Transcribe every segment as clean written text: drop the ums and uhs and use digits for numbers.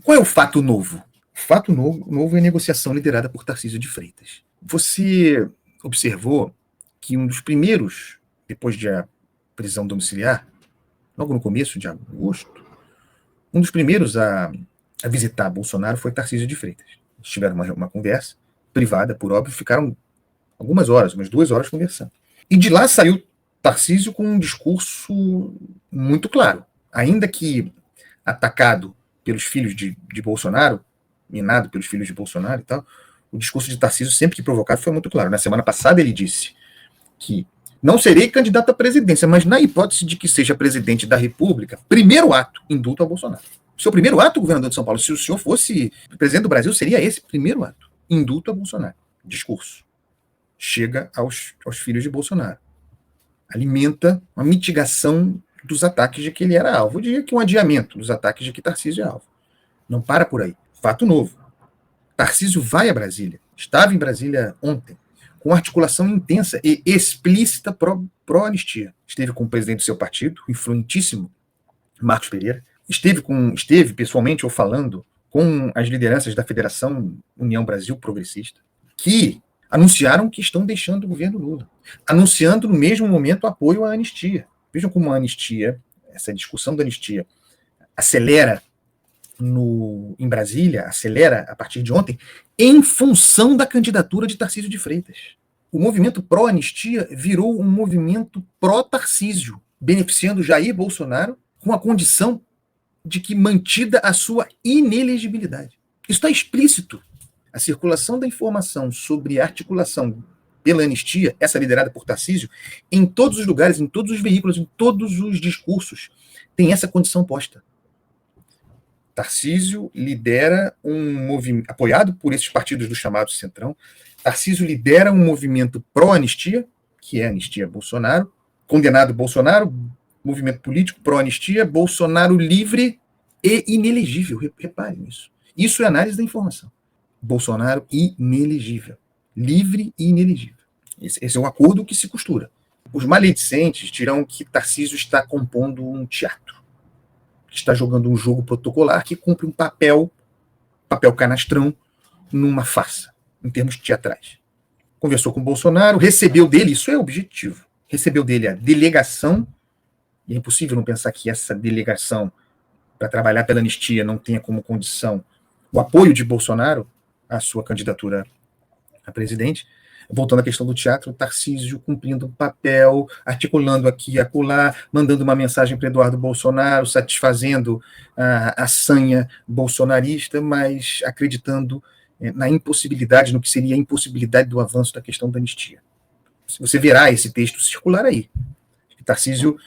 Qual é o fato novo? O fato novo é a negociação liderada por Tarcísio de Freitas. Você observou que um dos primeiros, depois da prisão domiciliar, logo no começo de agosto, um dos primeiros a visitar Bolsonaro foi Tarcísio de Freitas. Eles tiveram uma conversa privada, por óbvio, ficaram algumas horas, umas 2 horas conversando. E de lá saiu Tarcísio com um discurso muito claro. Ainda que atacado pelos filhos de Bolsonaro, minado pelos filhos de Bolsonaro e tal, o discurso de Tarcísio, sempre que provocado, foi muito claro. Na semana passada ele disse que não serei candidato à presidência, mas na hipótese de que seja presidente da República, primeiro ato, indulto a Bolsonaro. Seu primeiro ato, governador de São Paulo, se o senhor fosse presidente do Brasil, seria esse primeiro ato, indulto a Bolsonaro. Discurso. Chega aos filhos de Bolsonaro. Alimenta uma mitigação dos ataques de que ele era alvo. Eu diria que um adiamento dos ataques de que Tarcísio é alvo. Não para por aí. Fato novo. Tarcísio vai a Brasília. Estava em Brasília ontem, com articulação intensa e explícita pró-anistia. Esteve com o presidente do seu partido, influentíssimo Marcos Pereira. Esteve pessoalmente ou falando com as lideranças da Federação União Brasil Progressista, que anunciaram que estão deixando o governo Lula, anunciando no mesmo momento apoio à anistia. Vejam como a anistia, essa discussão da anistia, acelera em Brasília, acelera a partir de ontem, em função da candidatura de Tarcísio de Freitas. O movimento pró-anistia virou um movimento pró-Tarcísio, beneficiando Jair Bolsonaro com a condição de que mantida a sua inelegibilidade. Isso está explícito. A circulação da informação sobre a articulação pela anistia, essa liderada por Tarcísio, em todos os lugares, em todos os veículos, em todos os discursos, tem essa condição posta. Tarcísio lidera um movimento, apoiado por esses partidos do chamado Centrão, Tarcísio lidera um movimento pró-anistia, que é a anistia Bolsonaro, condenado Bolsonaro, movimento político pró-anistia, Bolsonaro livre e inelegível. Reparem isso. Isso é análise da informação. Bolsonaro inelegível. Livre e inelegível. Esse é o acordo que se costura. Os maledicentes dirão que Tarcísio está compondo um teatro. Está jogando um jogo protocolar que cumpre um papel canastrão, numa farsa, em termos teatrais. Conversou com o Bolsonaro, recebeu dele, isso é objetivo, recebeu dele a delegação, e é impossível não pensar que essa delegação, para trabalhar pela anistia, não tenha como condição o apoio de Bolsonaro à sua candidatura a presidente. Voltando à questão do teatro, Tarcísio cumprindo um papel, articulando aqui e acolá, mandando uma mensagem para Eduardo Bolsonaro, satisfazendo a sanha bolsonarista, mas acreditando na impossibilidade, no que seria a impossibilidade do avanço da questão da anistia. Você verá esse texto circular aí, de que Tarcísio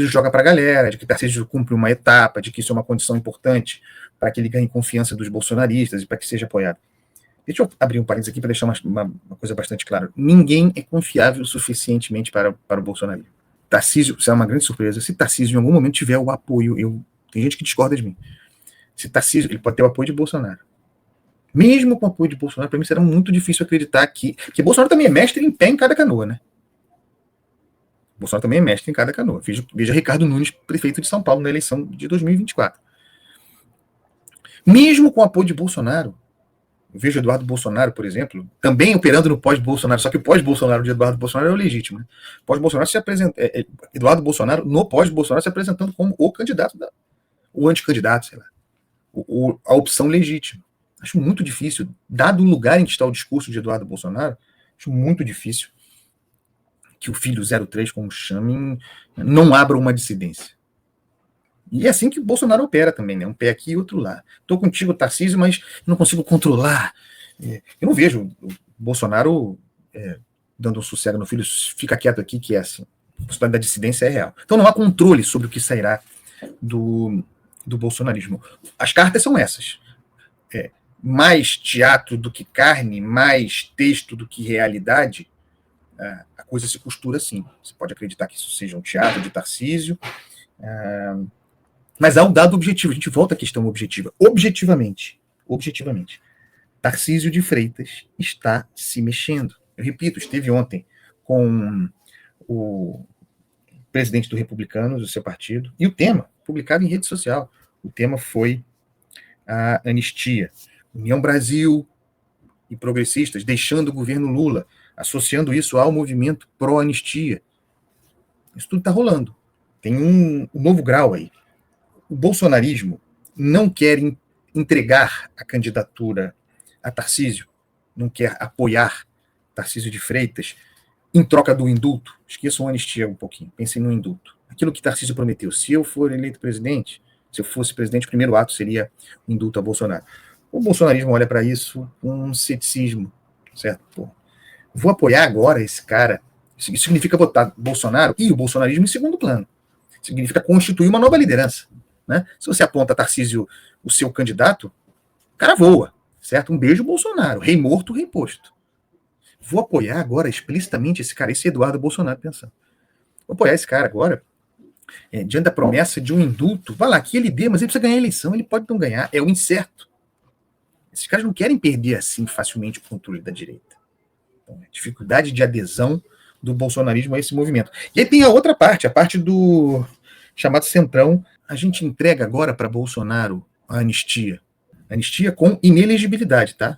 joga para a galera, de que Tarcísio cumpre uma etapa, de que isso é uma condição importante para que ele ganhe confiança dos bolsonaristas e para que seja apoiado. Deixa eu abrir um parênteses aqui para deixar uma coisa bastante clara. Ninguém é confiável suficientemente para o bolsonarismo. Tarcísio, isso é uma grande surpresa, se Tarcísio em algum momento tiver o apoio, tem gente que discorda de mim, se Tarcísio, ele pode ter o apoio de Bolsonaro. Mesmo com o apoio de Bolsonaro, para mim será muito difícil acreditar que Bolsonaro também é mestre em pé em cada canoa, né? Bolsonaro também é mestre em cada canoa. Veja Ricardo Nunes, prefeito de São Paulo, na eleição de 2024. Mesmo com o apoio de Bolsonaro, eu vejo Eduardo Bolsonaro, por exemplo, também operando no pós-Bolsonaro, só que o pós-Bolsonaro de Eduardo Bolsonaro é o legítimo. Né? Pós-Bolsonaro se apresenta, Eduardo Bolsonaro, no pós-Bolsonaro, se apresentando como o candidato, o anticandidato, sei lá, a opção legítima. Acho muito difícil, dado o lugar em que está o discurso de Eduardo Bolsonaro, acho muito difícil que o filho 03, como chamem, não abra uma dissidência. E é assim que o Bolsonaro opera também, né? Um pé aqui e outro lá. Estou contigo, Tarcísio, mas não consigo controlar. Eu não vejo o Bolsonaro dando um sossego no filho, fica quieto aqui, que é assim. A possibilidade da dissidência é real. Então não há controle sobre o que sairá do bolsonarismo. As cartas são essas. Mais teatro do que carne, mais texto do que realidade, a coisa se costura assim. Você pode acreditar que isso seja um teatro de Tarcísio, mas há um dado objetivo. A gente volta à questão objetiva. Objetivamente, Tarcísio de Freitas está se mexendo. Eu repito, esteve ontem com o presidente do Republicanos, do seu partido, e o tema, publicado em rede social, o tema foi a anistia. União Brasil e progressistas deixando o governo Lula, associando isso ao movimento pró-anistia. Isso tudo está rolando. Tem um novo grau aí. O bolsonarismo não quer entregar a candidatura a Tarcísio, não quer apoiar Tarcísio de Freitas em troca do indulto. Esqueçam a anistia um pouquinho, pensem no indulto. Aquilo que Tarcísio prometeu, se eu for eleito presidente, se eu fosse presidente, o primeiro ato seria o indulto a Bolsonaro. O bolsonarismo olha para isso com um ceticismo, certo? Pô, vou apoiar agora esse cara. Isso significa botar Bolsonaro e o bolsonarismo em segundo plano. Significa constituir uma nova liderança. Né? Se você aponta Tarcísio, o seu candidato, o cara voa, certo? Um beijo, Bolsonaro. Rei morto, rei posto. Vou apoiar agora explicitamente esse cara, esse Eduardo Bolsonaro pensando. Vou apoiar esse cara agora, diante da promessa de um indulto. Vai lá, que ele dê, mas ele precisa ganhar a eleição, ele pode não ganhar, é o incerto. Esses caras não querem perder assim facilmente o controle da direita. Então, dificuldade de adesão do bolsonarismo a esse movimento. E aí tem a outra parte, a parte do chamado Centrão. A gente entrega agora para Bolsonaro a anistia. Anistia com inelegibilidade, tá?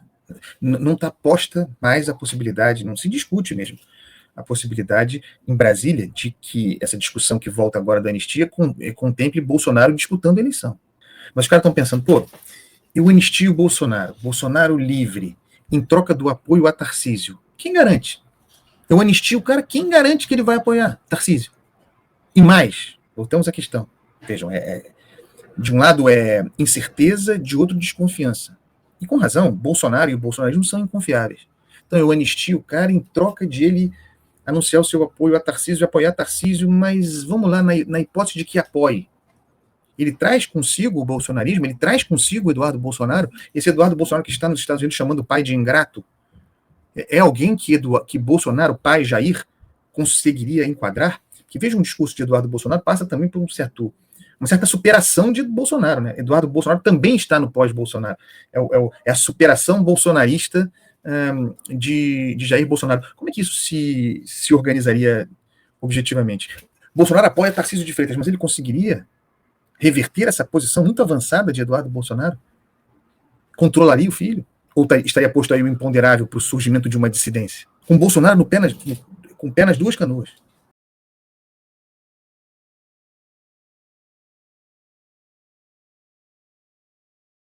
Não está posta mais a possibilidade, não se discute mesmo, a possibilidade em Brasília de que essa discussão que volta agora da anistia contemple Bolsonaro disputando a eleição. Mas os caras estão pensando, pô, eu anistio o Bolsonaro livre, em troca do apoio a Tarcísio. Quem garante? Eu anistio o cara, quem garante que ele vai apoiar Tarcísio? E mais, voltamos à questão. Vejam, de um lado é incerteza, de outro desconfiança. E com razão, Bolsonaro e o bolsonarismo são inconfiáveis. Então eu anistio o cara em troca de ele anunciar o seu apoio a Tarcísio, apoiar Tarcísio, mas vamos lá, na hipótese de que apoie. Ele traz consigo o bolsonarismo, ele traz consigo o Eduardo Bolsonaro, esse Eduardo Bolsonaro que está nos Estados Unidos chamando o pai de ingrato, é alguém que Bolsonaro, pai Jair, conseguiria enquadrar? Que veja um discurso de Eduardo Bolsonaro, passa também por uma certa superação de Bolsonaro, né? Eduardo Bolsonaro também está no pós-Bolsonaro. É a superação bolsonarista de Jair Bolsonaro. Como é que isso se organizaria objetivamente? Bolsonaro apoia Tarcísio de Freitas, mas ele conseguiria reverter essa posição muito avançada de Eduardo Bolsonaro? Controlaria o filho? Ou estaria posto aí o imponderável para o surgimento de uma dissidência? Com Bolsonaro com o pé nas duas canoas.